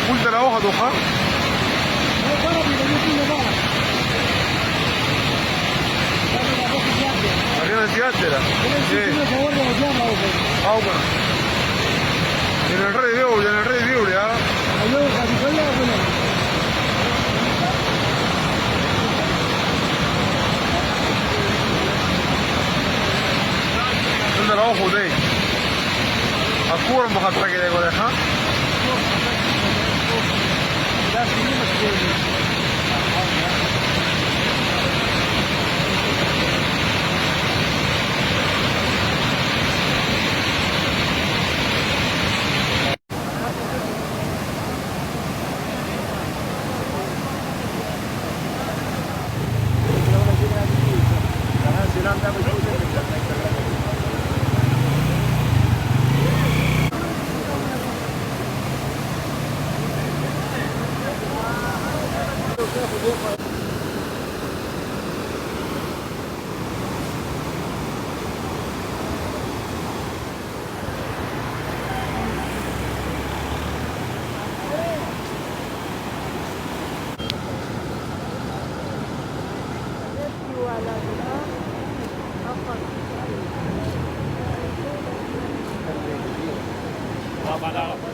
قلت la hoja doja. La que decíatela. Sí. Ah, bueno. En el rey de ¿ah? عندنا روحوا دي الكورة مخطرة كده يقول لك ها Para